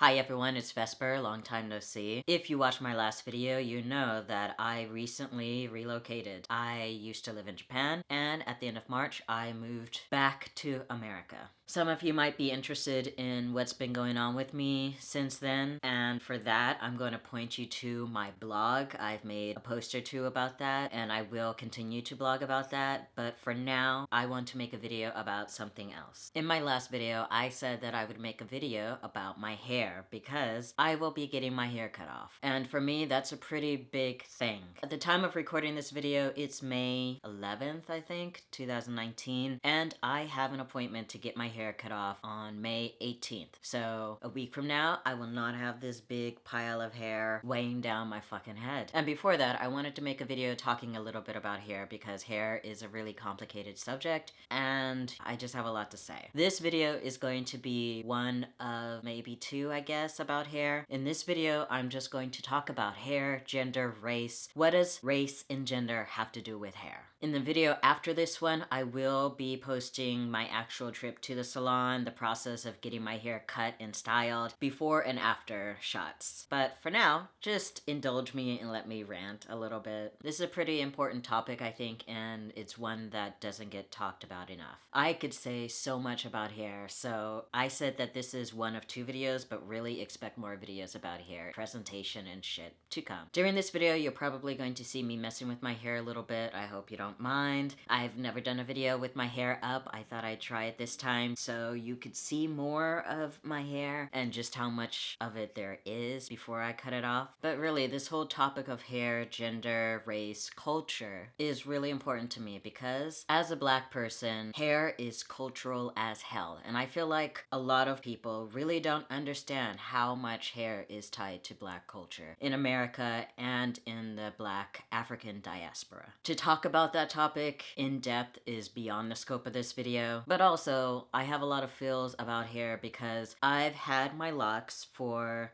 Hi everyone, it's Vesper, long time no see. If you watched my last video, you know that I recently relocated. I used to live in Japan, and at the end of March, I moved back to America. Some of you might be interested in what's been going on with me since then, and for that, I'm going to point you to my blog. I've made a post or two about that, and I will continue to blog about that, but for now, I want to make a video about something else. In my last video, I said that I would make a video about my hair because I will be getting my hair cut off. And for me, that's a pretty big thing. At the time of recording this video, it's May 11th, I think, 2019, and I have an appointment to get my hair cut off on May 18th. So a week from now, I will not have this big pile of hair weighing down my fucking head. And before that, I wanted to make a video talking a little bit about hair because hair is a really complicated subject and I just have a lot to say. This video is going to be one of maybe two, I guess, about hair. In this video, I'm just going to talk about hair, gender, race. What does race and gender have to do with hair? In the video after this one, I will be posting my actual trip to the salon, the process of getting my hair cut and styled, before and after shots. But for now, just indulge me and let me rant a little bit. This is a pretty important topic, I think, and it's one that doesn't get talked about enough. I could say so much about hair, so I said that this is one of two videos, but really expect more videos about hair, presentation, and shit to come. During this video, you're probably going to see me messing with my hair a little bit. I hope you don't mind. I've never done a video with my hair up. I thought I'd try it this time so you could see more of my hair and just how much of it there is before I cut it off. But really, this whole topic of hair, gender, race, culture is really important to me because as a black person, hair is cultural as hell. And I feel like a lot of people really don't understand how much hair is tied to black culture in America and in the black African diaspora. To talk about that topic in depth is beyond the scope of this video, but also I have a lot of feels about hair because I've had my locks for,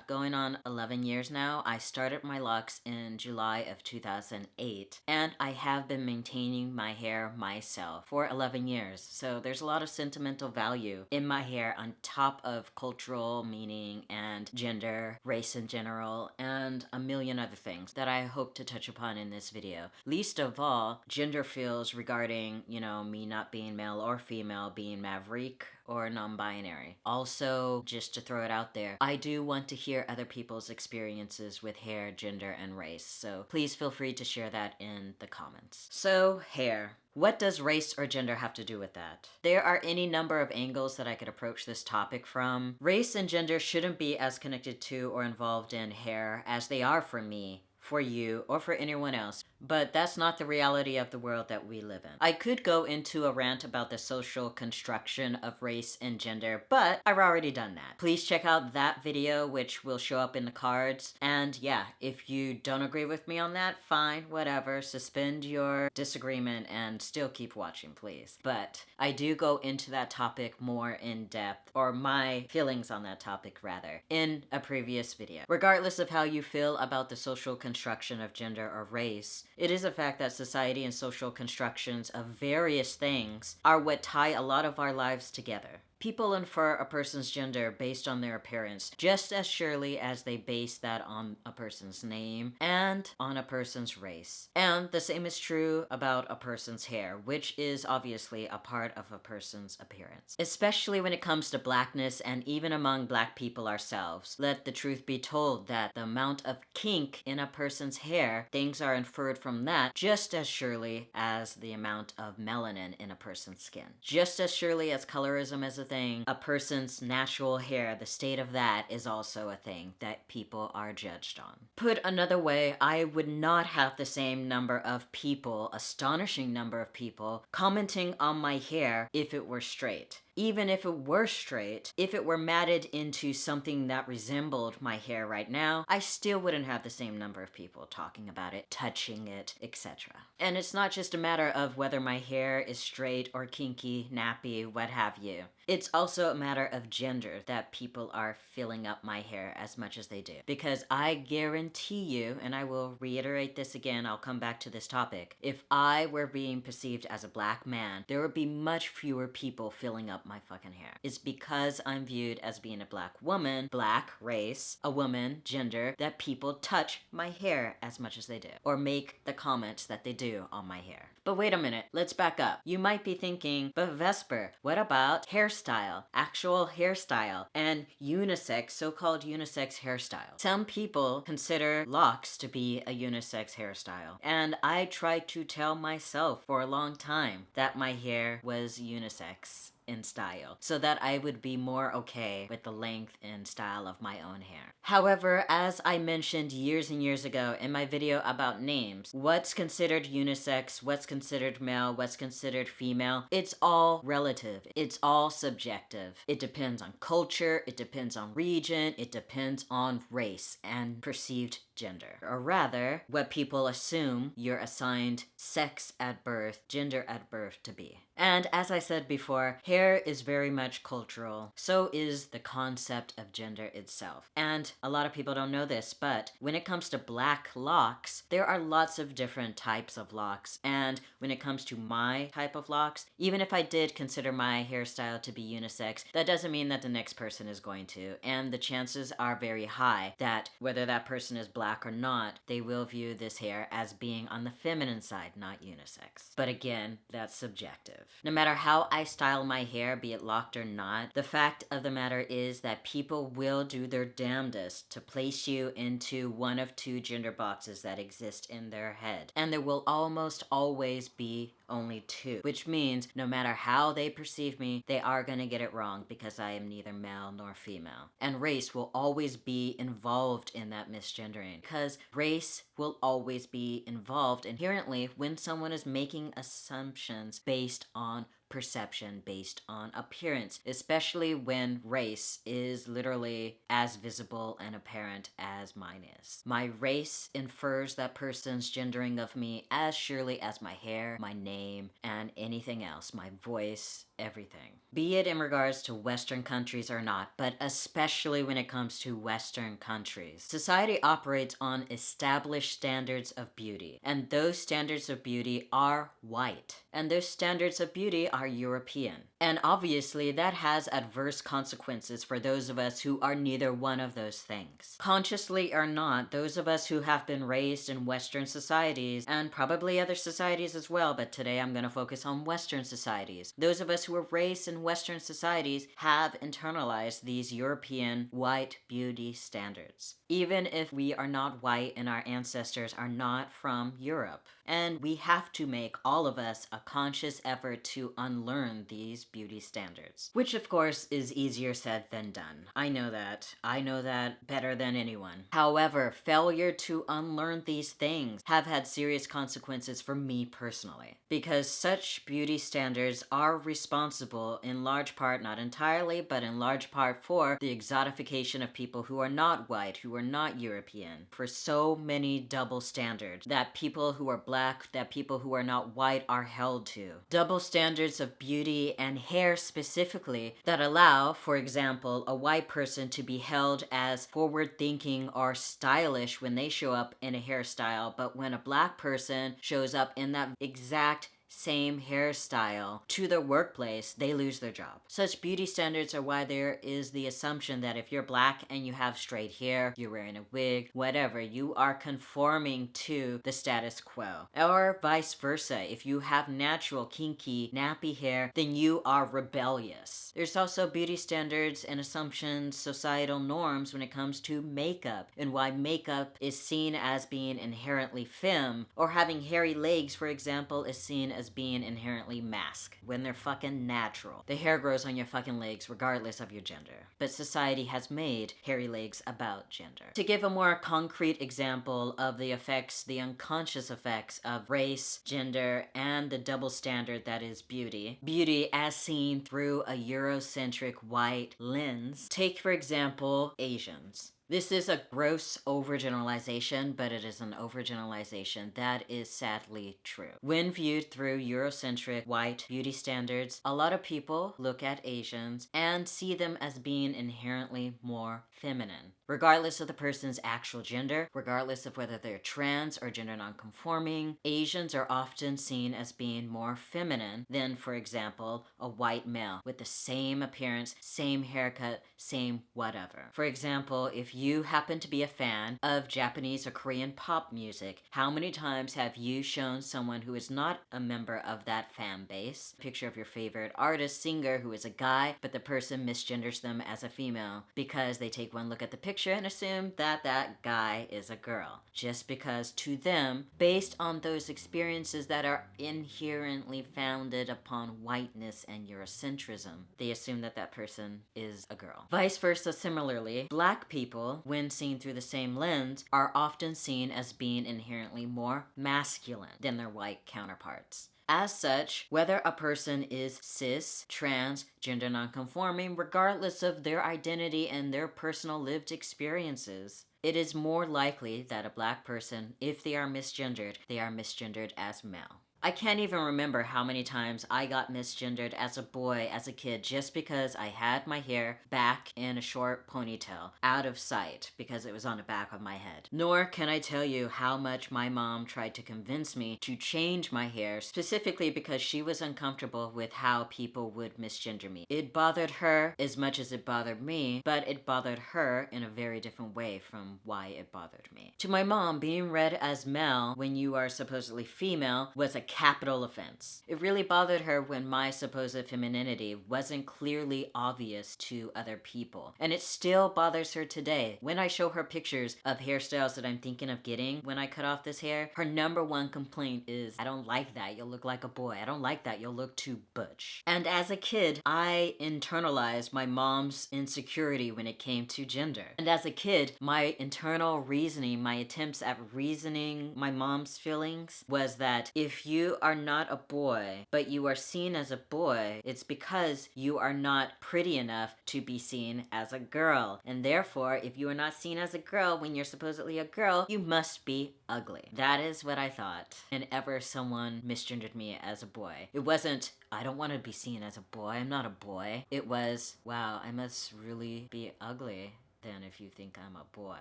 going on 11 years now. I started my locks in July of 2008, and I have been maintaining my hair myself for 11 years. So there's a lot of sentimental value in my hair on top of cultural meaning and gender, race in general, and a million other things that I hope to touch upon in this video. Least of all, gender feels regarding, me not being male or female, being maverick or non-binary. Also, just to throw it out there, I do want to hear other people's experiences with hair, gender, and race, so please feel free to share that in the comments. So, hair. What does race or gender have to do with that? There are any number of angles that I could approach this topic from. Race and gender shouldn't be as connected to or involved in hair as they are for me, for you, or for anyone else. But that's not the reality of the world that we live in. I could go into a rant about the social construction of race and gender, but I've already done that. Please check out that video, which will show up in the cards. And yeah, if you don't agree with me on that, fine, whatever. Suspend your disagreement and still keep watching, please. But I do go into that topic more in depth, or my feelings on that topic rather, in a previous video. Regardless of how you feel about the social construction of gender or race, it is a fact that society and social constructions of various things are what tie a lot of our lives together. People infer a person's gender based on their appearance just as surely as they base that on a person's name and on a person's race. And the same is true about a person's hair, which is obviously a part of a person's appearance. Especially when it comes to blackness and even among black people ourselves. Let the truth be told that the amount of kink in a person's hair, things are inferred from that just as surely as the amount of melanin in a person's skin. Just as surely as colorism is a thing, a person's natural hair, the state of that is also a thing that people are judged on. Put another way, I would not have the same number of people, astonishing number of people, commenting on my hair if it were straight. Even if it were straight, if it were matted into something that resembled my hair right now, I still wouldn't have the same number of people talking about it, touching it, etc. And it's not just a matter of whether my hair is straight or kinky, nappy, what have you. It's also a matter of gender that people are filling up my hair as much as they do. Because I guarantee you, and I will reiterate this again, I'll come back to this topic, if I were being perceived as a black man, there would be much fewer people filling up my fucking hair. It's because I'm viewed as being a black woman, black race, a woman, gender, that people touch my hair as much as they do. Or make the comments that they do on my hair. But wait a minute, let's back up. You might be thinking, but Vesper, what about hairstyle, actual hairstyle, and unisex, so-called unisex hairstyle? Some people consider locks to be a unisex hairstyle, and I tried to tell myself for a long time that my hair was unisex in style, so that I would be more okay with the length and style of my own hair. However, as I mentioned years and years ago in my video about names, what's considered unisex, what's considered male, what's considered female, it's all relative. It's all subjective. It depends on culture, it depends on region, it depends on race and perceived gender. Or rather, what people assume you're assigned sex at birth, gender at birth to be. And as I said before, hair is very much cultural. So is the concept of gender itself. And a lot of people don't know this, but when it comes to black locks, there are lots of different types of locks. And when it comes to my type of locks, even if I did consider my hairstyle to be unisex, that doesn't mean that the next person is going to. And the chances are very high that whether that person is black or not, they will view this hair as being on the feminine side, not unisex. But again, that's subjective. No matter how I style my hair, be it locked or not, the fact of the matter is that people will do their damnedest to place you into one of two gender boxes that exist in their head. And there will almost always be only two, which means no matter how they perceive me, they are gonna get it wrong because I am neither male nor female. And race will always be involved in that misgendering because race will always be involved inherently when someone is making assumptions based on perception, based on appearance, especially when race is literally as visible and apparent as mine is. My race infers that person's gendering of me as surely as my hair, my name, and anything else, my voice, everything. Be it in regards to Western countries or not, but especially when it comes to Western countries. Society operates on established standards of beauty, and those standards of beauty are white, and those standards of beauty are European. And obviously that has adverse consequences for those of us who are neither one of those things. Consciously or not, those of us who have been raised in Western societies, and probably other societies as well, but today I'm going to focus on Western societies. Those of us who were raised in Western societies have internalized these European white beauty standards, even if we are not white and our ancestors are not from Europe. And we have to make, all of us, a conscious effort to unlearn these beauty standards. Which of course is easier said than done. I know that. I know that better than anyone. However, failure to unlearn these things have had serious consequences for me personally. Because such beauty standards are responsible in large part, not entirely, but in large part for the exotification of people who are not white, who are not European. For so many double standards that people who are black, that people who are not white are held to. Double standards of beauty and hair specifically that allow, for example, a white person to be held as forward-thinking or stylish when they show up in a hairstyle, but when a black person shows up in that exact same hairstyle to the workplace, they lose their job. Such beauty standards are why there is the assumption that if you're black and you have straight hair, you're wearing a wig, whatever, you are conforming to the status quo. Or vice versa, if you have natural, kinky, nappy hair, then you are rebellious. There's also beauty standards and assumptions, societal norms when it comes to makeup, and why makeup is seen as being inherently femme, or having hairy legs, for example, is seen as being inherently masc when they're fucking natural. The hair grows on your fucking legs regardless of your gender. But society has made hairy legs about gender. To give a more concrete example of the effects, the unconscious effects of race, gender, and the double standard that is beauty. Beauty as seen through a Eurocentric white lens. Take, for example, Asians. This is a gross overgeneralization, but it is an overgeneralization that is sadly true. When viewed through Eurocentric white beauty standards, a lot of people look at Asians and see them as being inherently more feminine. Regardless of the person's actual gender, regardless of whether they're trans or gender nonconforming, Asians are often seen as being more feminine than, for example, a white male with the same appearance, same haircut, same whatever. For example, if you happen to be a fan of Japanese or Korean pop music, how many times have you shown someone who is not a member of that fan base a picture of your favorite artist, singer who is a guy, but the person misgenders them as a female because they take one look at the picture and assume that that guy is a girl, just because to them, based on those experiences that are inherently founded upon whiteness and Eurocentrism, they assume that that person is a girl. Vice versa, similarly, black people, when seen through the same lens, are often seen as being inherently more masculine than their white counterparts. As such, whether a person is cis, trans, gender nonconforming, regardless of their identity and their personal lived experiences, it is more likely that a black person, if they are misgendered as male. I can't even remember how many times I got misgendered as a boy as a kid just because I had my hair back in a short ponytail, out of sight, because it was on the back of my head. Nor can I tell you how much my mom tried to convince me to change my hair, specifically because she was uncomfortable with how people would misgender me. It bothered her as much as it bothered me, but it bothered her in a very different way from why it bothered me. To my mom, being read as male when you are supposedly female was a capital offense. It really bothered her when my supposed femininity wasn't clearly obvious to other people. And it still bothers her today. When I show her pictures of hairstyles that I'm thinking of getting when I cut off this hair, her number one complaint is, I don't like that, you'll look like a boy. I don't like that, you'll look too butch. And as a kid, I internalized my mom's insecurity when it came to gender. And as a kid, my internal reasoning, my attempts at reasoning my mom's feelings was that if you are not a boy, but you are seen as a boy, it's because you are not pretty enough to be seen as a girl. And therefore, if you are not seen as a girl when you're supposedly a girl, you must be ugly. That is what I thought whenever someone misgendered me as a boy. It wasn't, I don't want to be seen as a boy, I'm not a boy. It was, wow, I must really be ugly than if you think I'm a boy.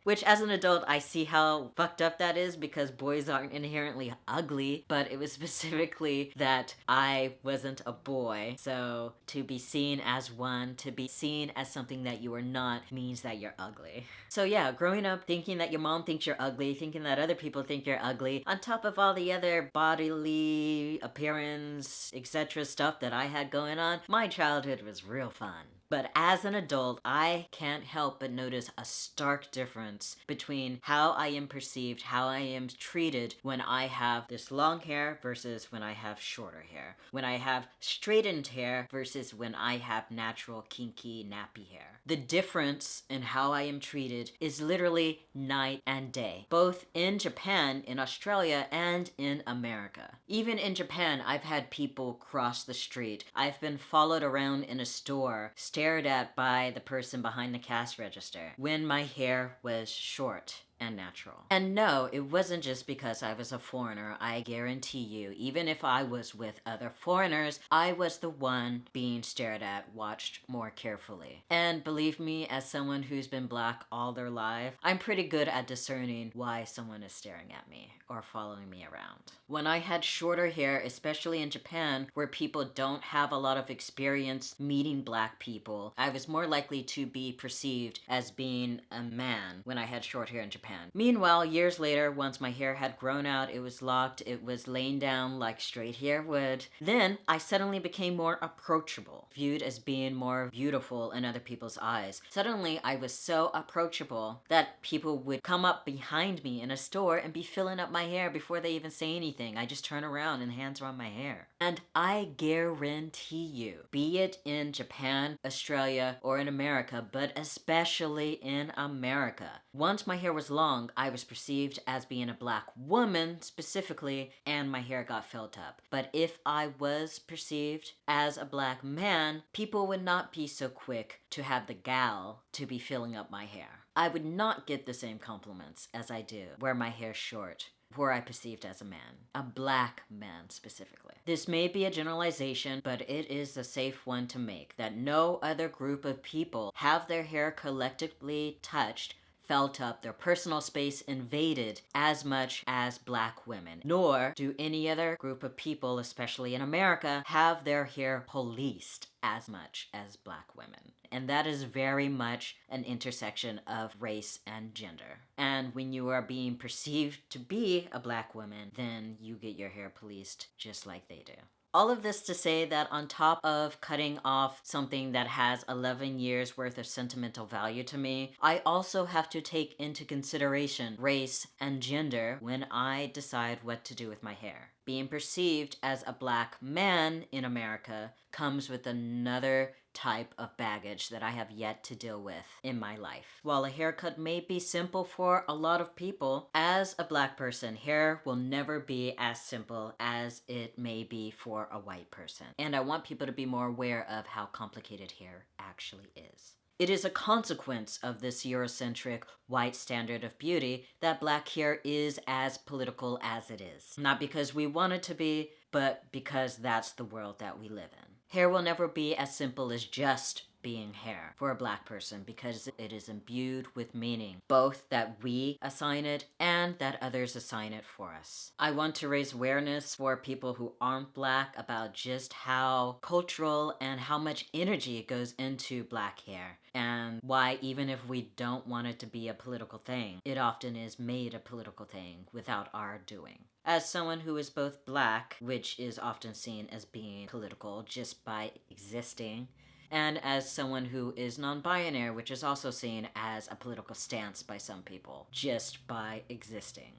Which, as an adult, I see how fucked up that is because boys aren't inherently ugly, but it was specifically that I wasn't a boy. So to be seen as one, to be seen as something that you are not, means that you're ugly. So yeah, growing up thinking that your mom thinks you're ugly, thinking that other people think you're ugly, on top of all the other bodily appearance, etc. stuff that I had going on, my childhood was real fun. But as an adult, I can't help but notice a stark difference between how I am perceived, how I am treated when I have this long hair versus when I have shorter hair. When I have straightened hair versus when I have natural, kinky, nappy hair. The difference in how I am treated is literally night and day, both in Japan, in Australia, and in America. Even in Japan, I've had people cross the street. I've been followed around in a store, stared at by the person behind the cash register when my hair was short and natural. And no, it wasn't just because I was a foreigner. I guarantee you, even if I was with other foreigners, I was the one being stared at, watched more carefully. And believe me, as someone who's been black all their life, I'm pretty good at discerning why someone is staring at me or following me around. When I had shorter hair, especially in Japan, where people don't have a lot of experience meeting black people, I was more likely to be perceived as being a man when I had short hair in Japan. Meanwhile, years later, once my hair had grown out, it was locked, it was laying down like straight hair would, then I suddenly became more approachable, viewed as being more beautiful in other people's eyes. Suddenly, I was so approachable that people would come up behind me in a store and be filling up my hair before they even say anything. I just turn around and hands around my hair. And I guarantee you, be it in Japan, Australia, or in America, but especially in America, once my hair was long along, I was perceived as being a black woman specifically, and my hair got filled up. But if I was perceived as a black man, people would not be so quick to have the gall to be filling up my hair. I would not get the same compliments as I do where my hair's short, where I perceived as a man. A black man specifically. This may be a generalization, but it is a safe one to make, that no other group of people have their hair collectively touched, felt up, their personal space invaded as much as black women. Nor do any other group of people, especially in America, have their hair policed as much as black women. And that is very much an intersection of race and gender. And when you are being perceived to be a black woman, then you get your hair policed just like they do. All of this to say that on top of cutting off something that has 11 years worth of sentimental value to me, I also have to take into consideration race and gender when I decide what to do with my hair. Being perceived as a black man in America comes with another type of baggage that I have yet to deal with in my life. While a haircut may be simple for a lot of people, as a black person, hair will never be as simple as it may be for a white person. And I want people to be more aware of how complicated hair actually is. It is a consequence of this Eurocentric white standard of beauty that black hair is as political as it is. Not because we want it to be, but because that's the world that we live in. Hair will never be as simple as just being hair for a black person because it is imbued with meaning, both that we assign it and that others assign it for us. I want to raise awareness for people who aren't black about just how cultural and how much energy goes into black hair, and why even if we don't want it to be a political thing, it often is made a political thing without our doing. As someone who is both black, which is often seen as being political just by existing, and as someone who is non-binary, which is also seen as a political stance by some people, just by existing.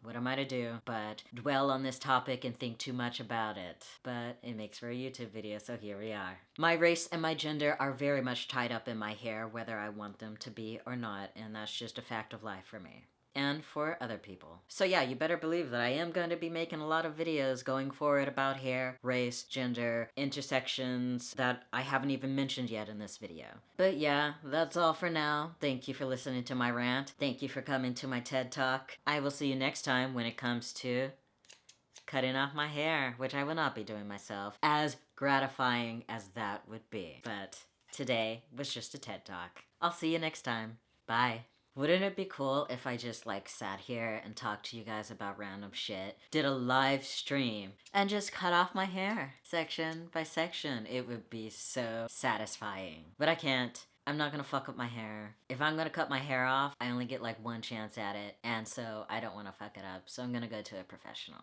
What am I to do but dwell on this topic and think too much about it? But it makes for a YouTube video, so here we are. My race and my gender are very much tied up in my hair, whether I want them to be or not, and that's just a fact of life for me. And for other people. So yeah, you better believe that I am going to be making a lot of videos going forward about hair, race, gender, intersections that I haven't even mentioned yet in this video. But yeah, that's all for now. Thank you for listening to my rant. Thank you for coming to my TED Talk. I will see you next time when it comes to cutting off my hair, which I will not be doing myself, as gratifying as that would be. But today was just a TED Talk. I'll see you next time. Bye. Wouldn't it be cool if I just sat here and talked to you guys about random shit, did a live stream, and just cut off my hair section by section? It would be so satisfying. But I can't. I'm not gonna fuck up my hair. If I'm gonna cut my hair off, I only get one chance at it, and so I don't want to fuck it up, so I'm gonna go to a professional.